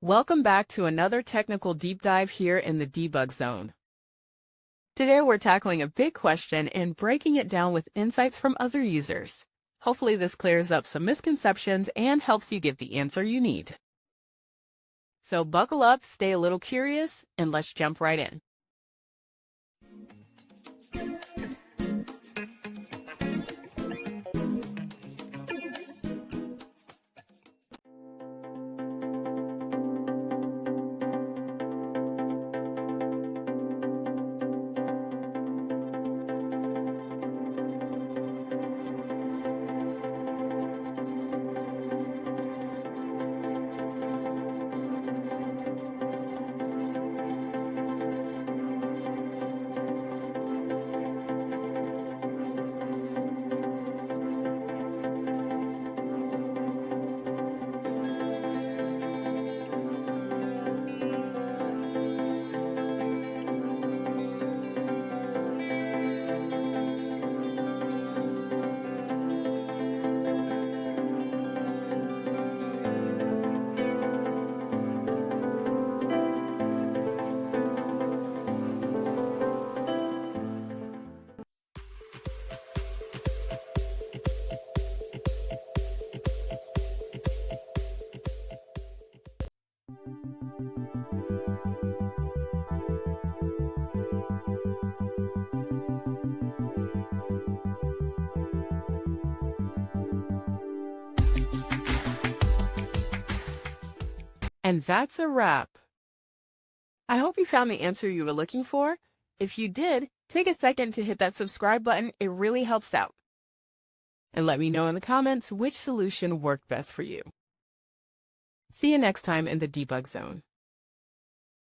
Welcome back to another technical deep dive here in the debug zone. Today we're tackling a big question and breaking it down with insights from other users. Hopefully this clears up some misconceptions and helps you get the answer you need. So buckle up, stay a little curious, and let's jump right in. And that's a wrap. I hope you found the answer you were looking for. If you did, take a second to hit that subscribe button. It really helps out. And let me know in the comments which solution worked best for you. See you next time in the debug zone.